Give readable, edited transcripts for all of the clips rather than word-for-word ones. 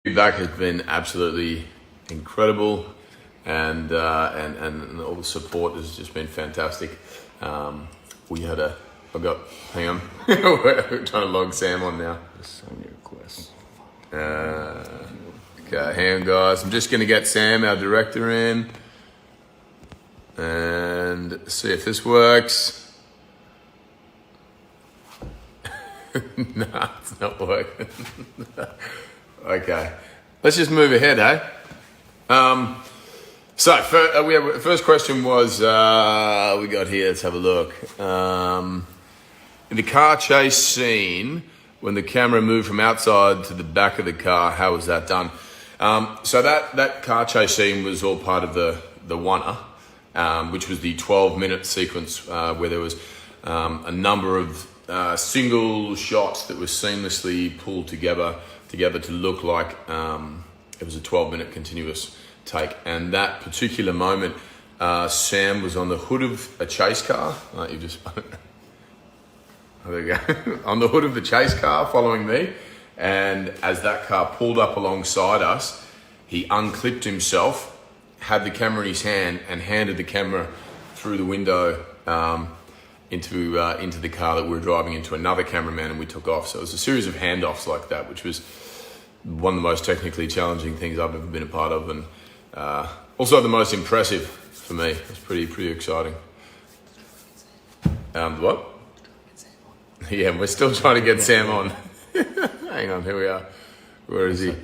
Feedback has been absolutely incredible, and all the support has just been fantastic. Hang on, we're trying to log Sam on now. Send your request. Okay, hang on guys, I'm just gonna get Sam, our director, in and see if this works. Nah, it's not working. Okay, let's just move ahead, eh? First question was, we got here, let's have a look. In the car chase scene, when the camera moved from outside to the back of the car, how was that done? So that car chase scene was all part of the Oneer, which was the 12-minute sequence where there was a number of single shots that were seamlessly pulled together to look like it was a 12-minute continuous take. And that particular moment, Sam was on the hood of a chase car. There you go. On the hood of the chase car following me. And as that car pulled up alongside us, he unclipped himself, had the camera in his hand, and handed the camera through the window into the car that we were driving into another cameraman, and we took off. So it was a series of handoffs like that, which was one of the most technically challenging things I've ever been a part of, and also the most impressive for me. It was pretty exciting. What? Yeah, we're still trying to get Sam on. Hang on, here we are. Where is he?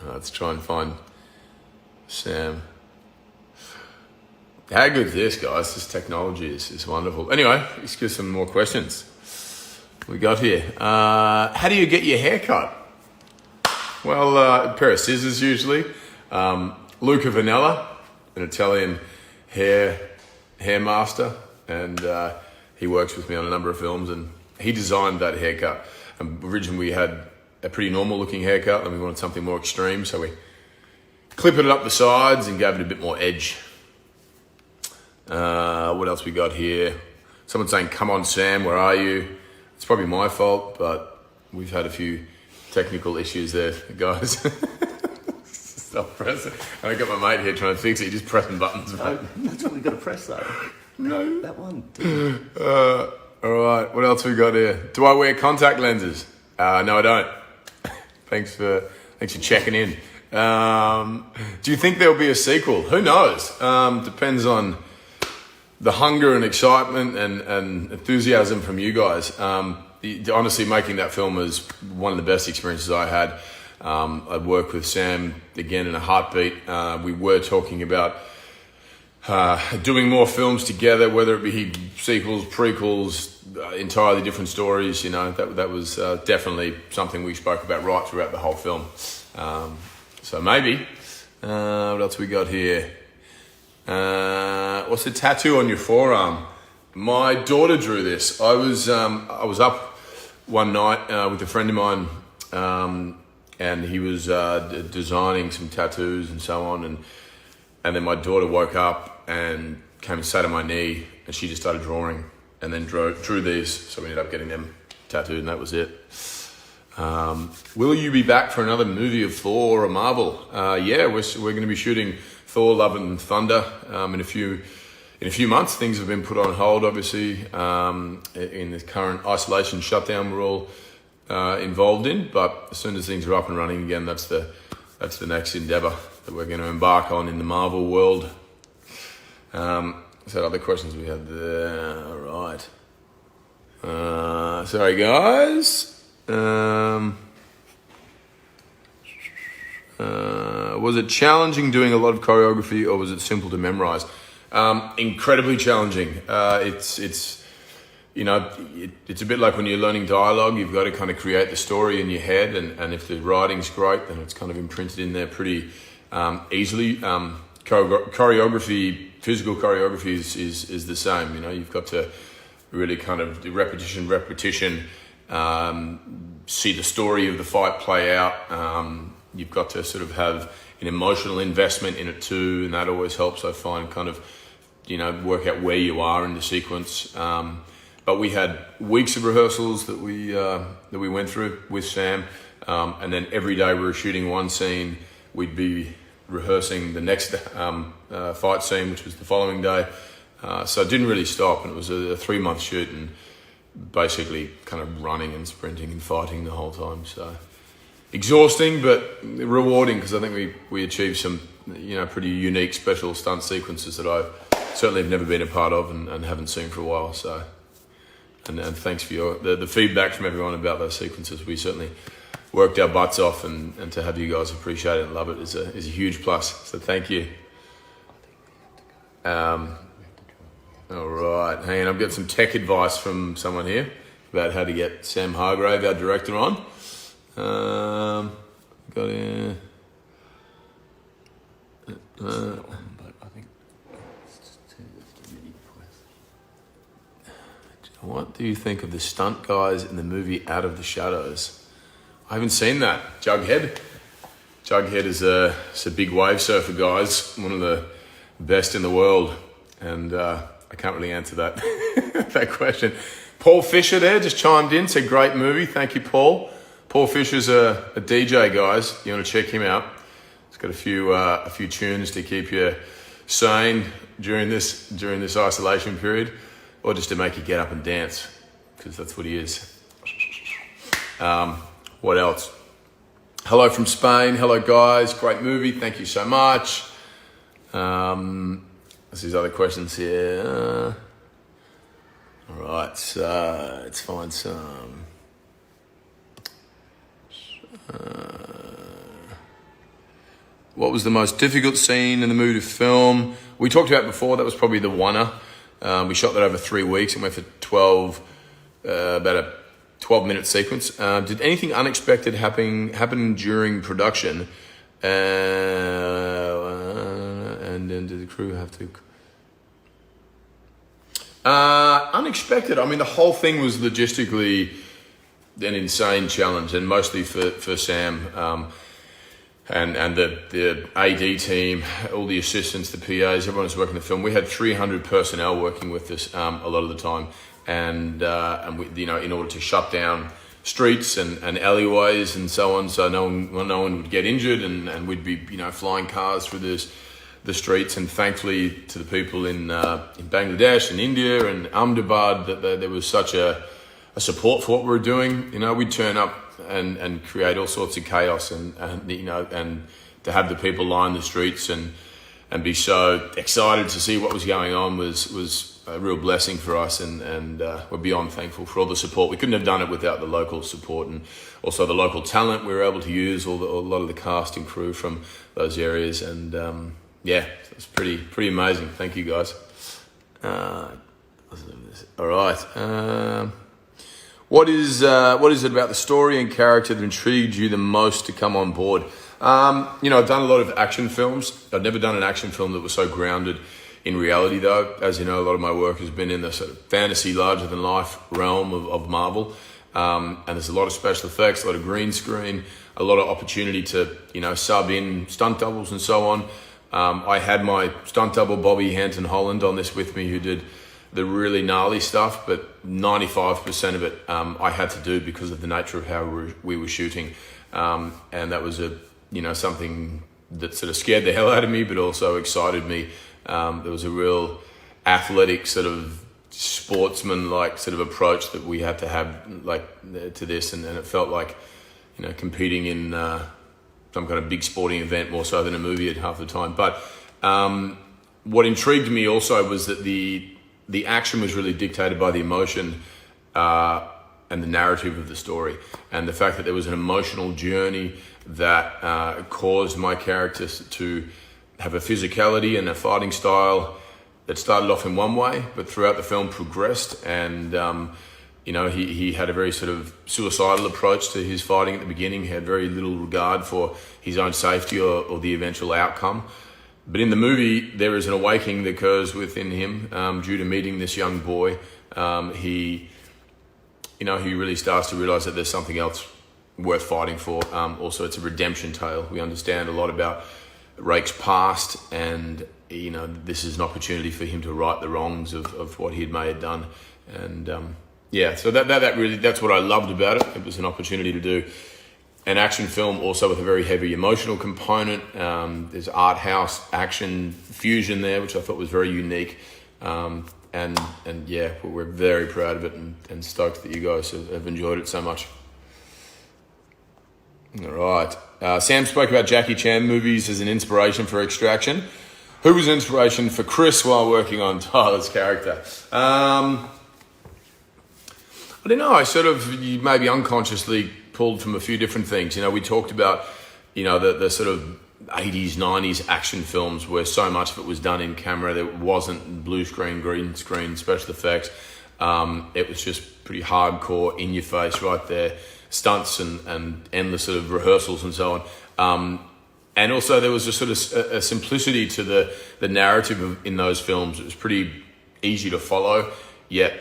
Let's try and find Sam. How good is this, guys? This technology is wonderful. Anyway, let's get some more questions. We got here. How do you get your hair cut? Well, a pair of scissors usually. Luca Vanella, an Italian hair master, and he works with me on a number of films, and he designed that haircut. Originally we had a pretty normal looking haircut, and we wanted something more extreme, so we clipped it up the sides and gave it a bit more edge. What else we got here? Someone saying, "Come on, Sam, where are you?" It's probably my fault, but we've had a few technical issues there, guys. Stop pressing. I got my mate here trying to fix it. He's just pressing buttons. No, that's what we got to press though. No. That one. All right, what else we got here? Do I wear contact lenses? No, I don't. Thanks for checking in. Do you think there'll be a sequel? Who knows? Depends on the hunger and excitement and enthusiasm from you guys. Honestly, making that film was one of the best experiences I had. I'd worked with Sam again in a heartbeat. We were talking about doing more films together, whether it be sequels, prequels, entirely different stories. You know, that was definitely something we spoke about right throughout the whole film. So maybe. What else we got here? What's the tattoo on your forearm? My daughter drew this. I was up one night with a friend of mine, and he was designing some tattoos and so on, and then my daughter woke up and came and sat on my knee, and she just started drawing, and then drew these. So we ended up getting them tattooed, and that was it. Will you be back for another movie of Thor or Marvel? Yeah, we're going to be shooting Thor: Love and Thunder in a few months. Things have been put on hold, obviously, in this current isolation shutdown we're all involved in. But as soon as things are up and running again, that's the next endeavor that we're going to embark on in the Marvel world. So other questions we had there. All right. Sorry, guys. Was it challenging doing a lot of choreography, or was it simple to memorize? Incredibly challenging. It's a bit like when you're learning dialogue. You've got to kind of create the story in your head, and if the writing's great, then it's kind of imprinted in there pretty easily. Choreography, physical choreography is the same. You know, you've got to really kind of do repetition, see the story of the fight play out. You've got to sort of have an emotional investment in it too, and that always helps, I find, kind of, work out where you are in the sequence. But we had weeks of rehearsals that we went through with Sam. And then every day we were shooting one scene, we'd be rehearsing the next fight scene, which was the following day. So it didn't really stop, and it was a 3-month shoot, and basically kind of running and sprinting and fighting the whole time. So exhausting, but rewarding, because I think we achieved some, pretty unique special stunt sequences that I certainly have never been a part of and haven't seen for a while. So, and thanks for the feedback from everyone about those sequences. We certainly worked our butts off, and to have you guys appreciate it and love it is a huge plus. So thank you. All right, hang on, I've got some tech advice from someone here about how to get Sam Hargrave, our director, on. Got in. But I think it's just a mini quest. What do you think of the stunt guys in the movie Out of the Shadows? I haven't seen that. Jughead. Jughead is a big wave surfer, guys. One of the best in the world, and I can't really answer that that question. Paul Fisher there just chimed in, said great movie. Thank you, Paul. Paul Fisher's a DJ, guys. You want to check him out? He's got a few tunes to keep you sane during this isolation period, or just to make you get up and dance, because that's what he is. What else? Hello from Spain. Hello, guys. Great movie. Thank you so much. There's these other questions here. All right, so let's find some. What was the most difficult scene in the movie to film? We talked about before, that was probably the oneer. We shot that over 3 weeks and went for about a 12-minute sequence. Did anything unexpected happen during production? And then did the crew have to... unexpected. I mean, the whole thing was logistically an insane challenge, and mostly for Sam and the AD team, all the assistants, the PAs, everyone was working the film. We had 300 personnel working with us a lot of the time, and we, in order to shut down streets and alleyways and so on, so no one would get injured, and we'd be flying cars through the streets. And thankfully to the people in Bangladesh and India and Ahmedabad, that there was such a support for what we were doing. We'd turn up and create all sorts of chaos, and to have the people line the streets and be so excited to see what was going on was a real blessing for us, and we're beyond thankful for all the support. We couldn't have done it without the local support, and also the local talent we were able to use, a lot of the cast and crew from those areas, and it's pretty amazing. Thank you, guys. All right. What is it about the story and character that intrigued you the most to come on board? I've done a lot of action films. I've never done an action film that was so grounded in reality, though. As you know, a lot of my work has been in the sort of fantasy, larger-than-life realm of Marvel. And there's a lot of special effects, a lot of green screen, a lot of opportunity to, sub in stunt doubles and so on. I had my stunt double, Bobby Hanton Holland, on this with me, who did the really gnarly stuff, but 95% of it I had to do because of the nature of how we were shooting. And that was something that sort of scared the hell out of me, but also excited me. There was a real athletic sort of sportsman-like sort of approach that we had to have to this, and it felt like competing in some kind of big sporting event more so than a movie at half the time. But what intrigued me also was that the action was really dictated by the emotion and the narrative of the story, and the fact that there was an emotional journey that caused my characters to have a physicality and a fighting style that started off in one way, but throughout the film progressed. And he had a very sort of suicidal approach to his fighting at the beginning. He had very little regard for his own safety or the eventual outcome. But in the movie, there is an awakening that occurs within him due to meeting this young boy. He really starts to realize that there's something else worth fighting for. Also, it's a redemption tale. We understand a lot about Rake's past, and this is an opportunity for him to right the wrongs of what he may have done. And so that really, that's what I loved about it. It was an opportunity to do an action film also with a very heavy emotional component. There's art house action fusion there, which I thought was very unique. And yeah, we're very proud of it and stoked that you guys have enjoyed it so much. All right. Sam spoke about Jackie Chan movies as an inspiration for Extraction. Who was an inspiration for Chris while working on Tyler's character? I don't know. I sort of maybe unconsciously pulled from a few different things. We talked about, the sort of 80s, 90s action films where so much of it was done in camera. There wasn't blue screen, green screen, special effects. It was just pretty hardcore, in your face, right there, stunts and endless sort of rehearsals and so on. And also there was just sort of a simplicity to the narrative in those films. It was pretty easy to follow, yet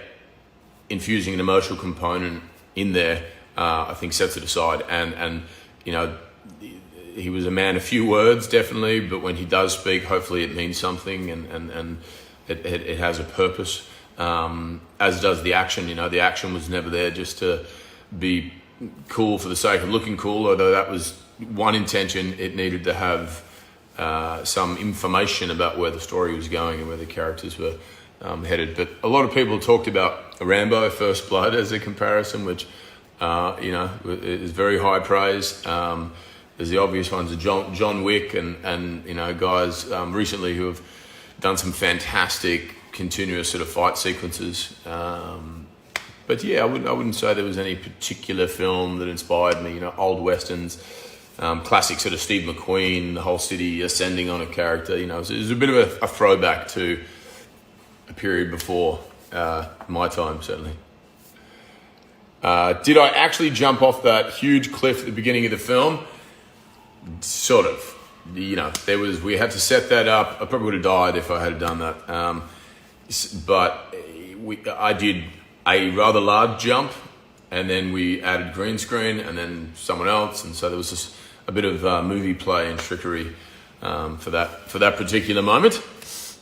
infusing an emotional component in there, I think sets it aside. And he was a man of few words, definitely, but when he does speak, hopefully it means something and it has a purpose, as does the action. The action was never there just to be cool for the sake of looking cool, although that was one intention. It needed to have some information about where the story was going and where the characters were headed. But a lot of people talked about Rambo First Blood as a comparison, which is very high praise. There's the obvious ones of John Wick and guys recently who have done some fantastic continuous sort of fight sequences. But yeah, I wouldn't say there was any particular film that inspired me. Old westerns, classic sort of Steve McQueen, the whole city ascending on a character. It was a bit of a throwback to a period before my time, certainly. Did I actually jump off that huge cliff at the beginning of the film? Sort of. We had to set that up. I probably would have died if I had done that. But I did a rather large jump, and then we added green screen, and then someone else, and so there was just a bit of movie play and trickery for that particular moment.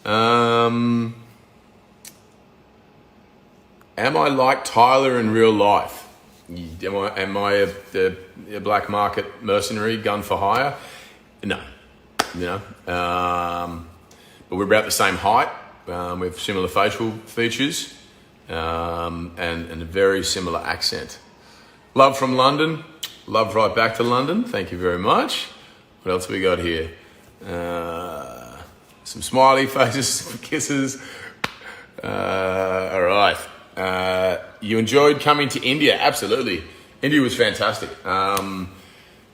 Am I like Tyler in real life? Am I a black market mercenary, gun for hire? No. But we're about the same height. We have similar facial features. And a very similar accent. Love from London. Love right back to London. Thank you very much. What else we got here? Some smiley faces, some kisses. All right. You enjoyed coming to India? Absolutely. India was fantastic.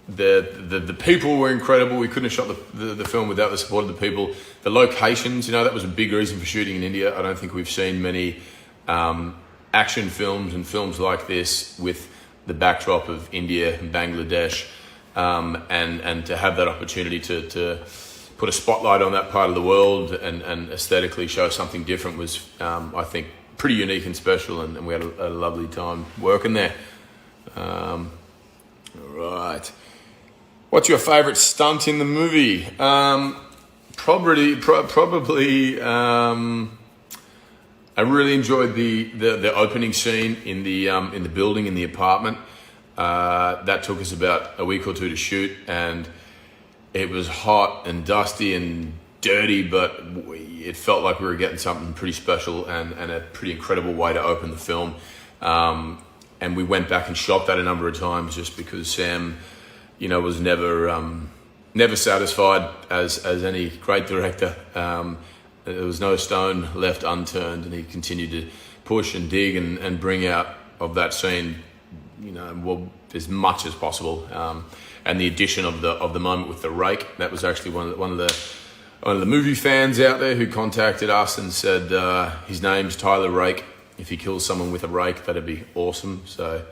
The people were incredible. We couldn't have shot the film without the support of the people. The locations, that was a big reason for shooting in India. I don't think we've seen many action films and films like this with the backdrop of India and Bangladesh, and to have that opportunity to put a spotlight on that part of the world and aesthetically show something different was, I think, pretty unique and special, and we had a lovely time working there. All right. What's your favourite stunt in the movie? Probably. I really enjoyed the opening scene in the building, in the apartment. That took us about a week or two to shoot, and it was hot and dusty and dirty, but it felt like we were getting something pretty special and a pretty incredible way to open the film. And we went back and shot that a number of times just because Sam, was never satisfied as any great director. There was no stone left unturned, and he continued to push and dig and bring out of that scene, as much as possible. And the addition of the moment with the rake, that was actually one of the movie fans out there who contacted us and said his name's Tyler Rake. If he kills someone with a rake, that'd be awesome. So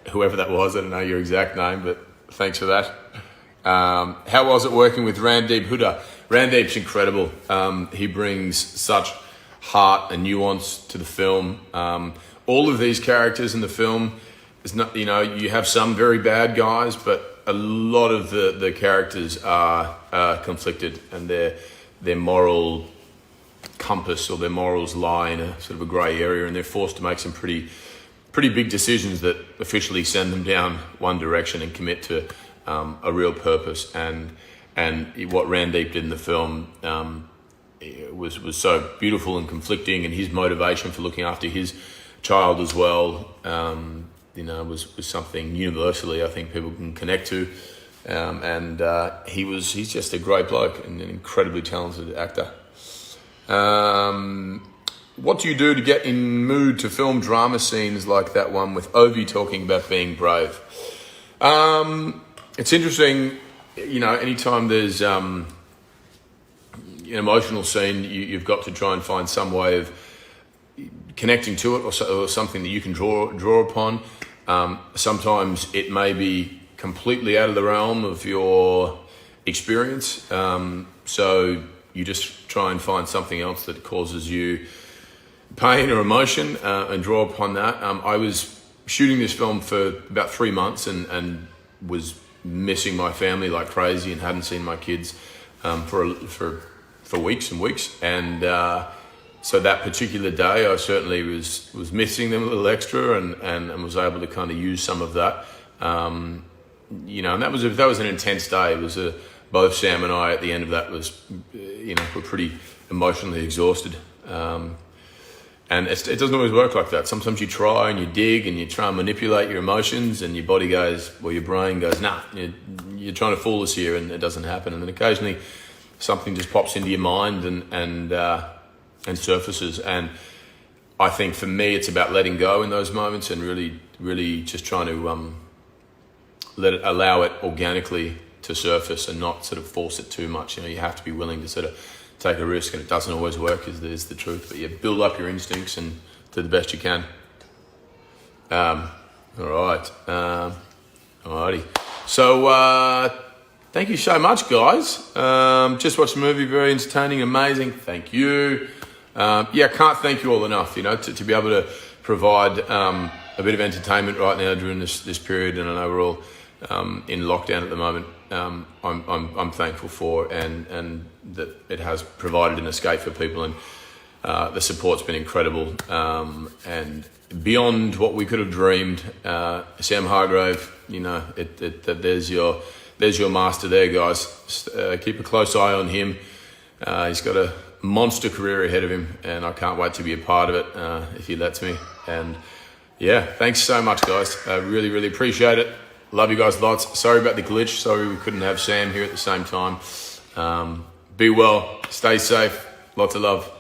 whoever that was, I don't know your exact name, but thanks for that. How was it working with Randeep Huda? Randeep's incredible. He brings such heart and nuance to the film. All of these characters in the film, is not, you have some very bad guys, but a lot of the characters are conflicted, and their moral compass or their morals lie in a sort of a grey area, and they're forced to make some pretty pretty big decisions that officially send them down one direction and commit to a real purpose. And what Randeep did in the film was so beautiful and conflicting, and his motivation for looking after his child as well, was something universally I think people can connect to. He's just a great bloke and an incredibly talented actor. What do you do to get in mood to film drama scenes like that one with Ovi talking about being brave? It's interesting, anytime there's an emotional scene, you've got to try and find some way of connecting to it or something that you can draw upon. Sometimes it may be completely out of the realm of your experience. So you just try and find something else that causes you pain or emotion and draw upon that. I was shooting this film for about 3 months and was missing my family like crazy and hadn't seen my kids for weeks and weeks. And so that particular day, I certainly was missing them a little extra and was able to kind of use some of that. And that was an intense day. It was both Sam and I at the end of that were pretty emotionally exhausted. And it doesn't always work like that. Sometimes you try and you dig and you try and manipulate your emotions, and your body goes, well, your brain goes, nah, you're trying to fool us here, and it doesn't happen. And then occasionally something just pops into your mind and surfaces. And I think for me, it's about letting go in those moments and really, really just trying to allow it organically to surface and not sort of force it too much. You have to be willing to sort of take a risk, and it doesn't always work, is the truth. But you build up your instincts and do the best you can. All right. Alrighty. So thank you so much, guys. Just watched the movie, very entertaining, amazing. Thank you. Can't thank you all enough. To be able to provide a bit of entertainment right now during this period, and I know we're all in lockdown at the moment. I'm thankful for, and that it has provided an escape for people, and the support's been incredible, and beyond what we could have dreamed. Sam Hargrave, there's your master there, guys. Keep a close eye on him. He's got a monster career ahead of him, and I can't wait to be a part of it if he lets me. And thanks so much, guys. I really, really appreciate it. Love you guys lots. Sorry about the glitch. Sorry we couldn't have Sam here at the same time. Be well. Stay safe. Lots of love.